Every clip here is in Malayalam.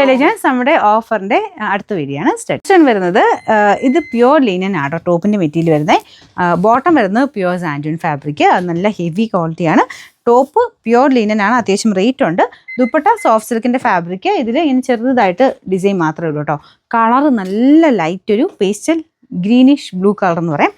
എലഗൻസ് നമ്മുടെ ഓഫറിന്റെ അടുത്ത വീഡിയോ ആണ്. സ്റ്റെക്ഷൻ വരുന്നത് ഇത് പ്യുവർ ലിനൻ ആട്ടോ. ടോപ്പിന്റെ മെറ്റീരിയൽ വരുന്നത് ബോട്ടം വരുന്നത് പ്യുവർ സാൻഡൂൺ ഫാബ്രിക്. അത് നല്ല ഹെവി ക്വാളിറ്റിയാണ്. ടോപ്പ് പ്യുവർ ലിനൻ ആണ്, അത്യാവശ്യം റേറ്റ് ഉണ്ട്. ദുപ്പട്ട സോഫ്റ്റ് സിൽക്കിന്റെ ഫാബ്രിക്. ഇതിൽ ഇങ്ങനെ ചെറുതായിട്ട് ഡിസൈൻ മാത്രമേ ഉള്ളൂ കേട്ടോ. കളർ നല്ല ലൈറ്റ് ഒരു പേസ്റ്റൽ ഗ്രീനിഷ് ബ്ലൂ കളർ എന്ന് പറയാം.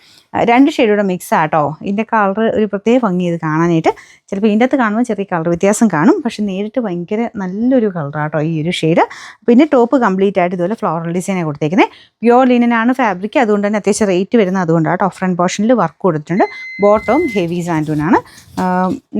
രണ്ട് ഷെയ്ഡൂടെ മിക്സ് ആട്ടോ. ഇതിൻ്റെ കളർ ഒരു പ്രത്യേക ഭംഗി ഇത് കാണാനായിട്ട്. ചിലപ്പോൾ ഇതിൻ്റെ അകത്ത് കാണുമ്പോൾ ചെറിയ കളർ വ്യത്യാസം കാണും, പക്ഷെ നേരിട്ട് ഭയങ്കര നല്ലൊരു കളറാട്ടോ ഈ ഒരു ഷെയ്ഡ്. പിന്നെ ടോപ്പ് കംപ്ലീറ്റ് ആയിട്ട് ഇതുപോലെ ഫ്ലോറൽ ഡിസൈനാണ് കൊടുത്തേക്കുന്നത്. പ്യുവർ ലിനനാണ് ഫാബ്രിക്, അതുകൊണ്ട് തന്നെ അത്യാവശ്യം റേറ്റ് വരുന്നത് അതുകൊണ്ടാട്ടോ. ഫ്രണ്ട് പോർഷനിൽ വർക്ക് കൊടുത്തിട്ടുണ്ട്. ബോട്ടവും ഹെവി സാൻഡൂനാണ്.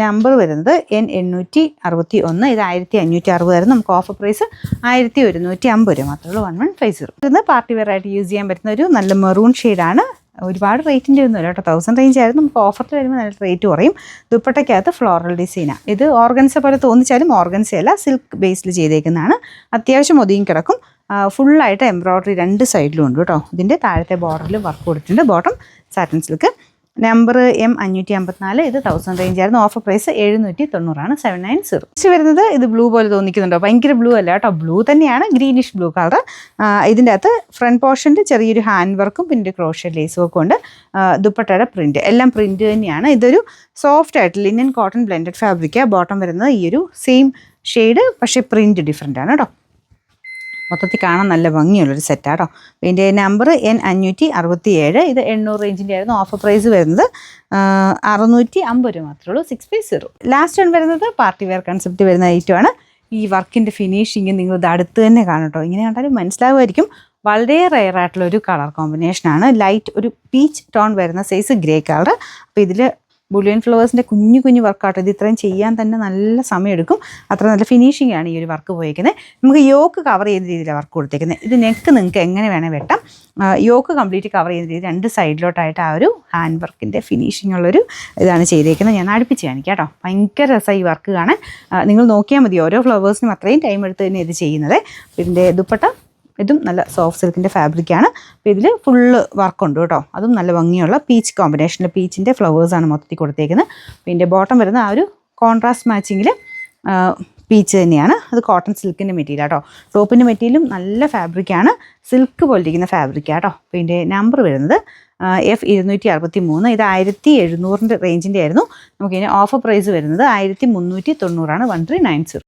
നമ്പർ വരുന്നത് N861. ഇത് 1560 ആയിരുന്നു. നമുക്ക് ഓഫർ പ്രൈസ് 1150 രൂപ മാത്രമേ ഉള്ളൂ. 1150. ഇത് പാർട്ടി വെയർ ആയിട്ട് യൂസ് ചെയ്യാൻ പറ്റുന്ന ഒരു നല്ല മെറൂൺ ഷെയ്ഡാണ്. ഒരുപാട് റേറ്റിൻ്റെ ഒന്നുമില്ല കേട്ടോ. 1000 റേഞ്ച് ആയിരുന്നു. നമുക്ക് ഓഫറിൽ വരുമ്പോൾ നല്ല റേറ്റ് കുറയും. ദുപ്പട്ടയ്ക്കകത്ത് ഫ്ലോറൽ ഡിസൈനാണ്. ഇത് ഓർഗൻസ പോലെ തോന്നിച്ചാലും ഓർഗൻസയല്ല, സിൽക്ക് ബേസിൽ ചെയ്തേക്കുന്നതാണ്. അത്യാവശ്യം ഒതുങ്ങി കിടക്കും. ഫുള്ളായിട്ട് എംബ്രോയ്ഡറി രണ്ട് സൈഡിലും ഉണ്ട് കേട്ടോ. ഇതിൻ്റെ താഴത്തെ ബോർഡറിൽ വർക്ക് കൊടുത്തിട്ടുണ്ട്. Bottom satin silk. Number M554. ഇത് 1000 റേഞ്ച് ആയിരുന്നു. Offer price 790 790. വരുന്നത് ഇത് ബ്ലൂ പോലെ തോന്നിക്കുന്നുണ്ടോ? ഭയങ്കര ബ്ലൂ അല്ല കേട്ടോ, ബ്ലൂ തന്നെയാണ്, ഗ്രീനിഷ് ബ്ലൂ കളർ. ഇതിൻ്റെ അകത്ത് ഫ്രണ്ട് പോർഷൻ്റെ ചെറിയൊരു ഹാൻഡ് വർക്കും പിന്നെ ക്രോഷ്യ ലേസ് വർക്കും ഉണ്ട്. ദുപ്പട്ടയുടെ പ്രിൻറ്റ് എല്ലാം പ്രിൻറ്റ് തന്നെയാണ്. ഇതൊരു സോഫ്റ്റ് ആയിട്ട് ലിനൻ കോട്ടൺ ബ്ലെൻഡഡ് ഫാബ്രിക്കാണ്. ബോട്ടം വരുന്നത് ഈ ഒരു സെയിം ഷെയ്ഡ്, പക്ഷേ പ്രിൻറ്റ് ഡിഫറെൻ്റ് ആണ് കേട്ടോ. മൊത്തത്തിൽ കാണാൻ നല്ല ഭംഗിയുള്ളൊരു സെറ്റാട്ടോ. ഇതിൻ്റെ നമ്പർ N567. ഇത് 800 റേഞ്ചിൻ്റെ ആയിരുന്നു. ഓഫർ പ്രൈസ് വരുന്നത് 650 രൂപ മാത്രമേ ഉള്ളൂ. 650. ലാസ്റ്റ് വൺ വരുന്നത് പാർട്ടി വെയർ കൺസെപ്റ്റ് വരുന്ന ഐറ്റമാണ്. ഈ വർക്കിൻ്റെ ഫിനിഷിങ് നിങ്ങൾ ഇത് അടുത്ത് തന്നെ കാണും കേട്ടോ. ഇങ്ങനെ കണ്ടാലും മനസ്സിലാവുമായിരിക്കും. വളരെ റെയർ ആയിട്ടുള്ളൊരു കളർ കോമ്പിനേഷനാണ്. ലൈറ്റ് ഒരു പീച്ച് ടോൺ വരുന്ന സൈസ് ഗ്രേ കളർ. അപ്പോൾ ഇതിൽ ബുള്ളിയൻ ഫ്ലവേഴ്സിൻ്റെ കുഞ്ഞു കുഞ്ഞു വർക്കാട്ടോ. ഇത് ഇത്രയും ചെയ്യാൻ തന്നെ നല്ല സമയമെടുക്കും. അത്ര നല്ല ഫിനിഷിംഗ് ആണ് ഈ ഒരു വർക്ക് പോയിരിക്കുന്നത്. നമുക്ക് യോക്ക് കവർ ചെയ്യുന്ന രീതിയിലാണ് വർക്ക് കൊടുത്തേക്കുന്നത്. ഇത് നെക്ക് നിങ്ങൾക്ക് എങ്ങനെ വേണേൽ വെട്ടാം. യോക്ക് കംപ്ലീറ്റ് കവർ ചെയ്യുന്ന രീതി രണ്ട് സൈഡിലോട്ടായിട്ട് ആ ഒരു ഹാൻഡ് വർക്കിൻ്റെ ഫിനിഷിംഗ് ഉള്ളൊരു ഇതാണ് ചെയ്തേക്കുന്നത്. ഞാൻ അടുപ്പിച്ച് കാണിക്കാം കേട്ടോ. ഭയങ്കര രസമായി ഈ വർക്ക് കാണാൻ. നിങ്ങൾ നോക്കിയാൽ മതി. ഓരോ ഫ്ലവേഴ്സിനും അത്രയും ടൈം എടുത്ത് തന്നെ ഇത് ചെയ്യുന്നത്. ഇതിൻ്റെ ദുപ്പട്ട ഇതും നല്ല സോഫ്റ്റ് സിൽക്കിൻ്റെ ഫാബ്രിക്കാണ്. അപ്പോൾ ഇതിൽ ഫുള്ള് വർക്കുണ്ട് കേട്ടോ. അതും നല്ല ഭംഗിയുള്ള പീച്ച് കോമ്പിനേഷനിൽ പീച്ചിൻ്റെ ഫ്ലവേഴ്സാണ് മൊത്തത്തിൽ കൊടുത്തേക്കുന്നത്. പിന്നെ ബോട്ടം വരുന്ന ആ ഒരു കോൺട്രാസ്റ്റ് മാച്ചിങ്ങിൽ പീച്ച് തന്നെയാണ്. അത് കോട്ടൺ സിൽക്കിൻ്റെ മെറ്റീരിയൽ കേട്ടോ. ടോപ്പിൻ്റെ മെറ്റീരിയലും നല്ല ഫാബ്രിക്കാണ്, സിൽക്ക് പോലിരിക്കുന്ന ഫാബ്രിക്കാണ് കേട്ടോ. അപ്പോൾ ഇതിൻ്റെ നമ്പർ വരുന്നത് F263. ഇത് 1700 റേഞ്ചിൻ്റെ ആയിരുന്നു. നമുക്കിതിന് ഓഫർ പ്രൈസ് വരുന്നത് 1390 1390.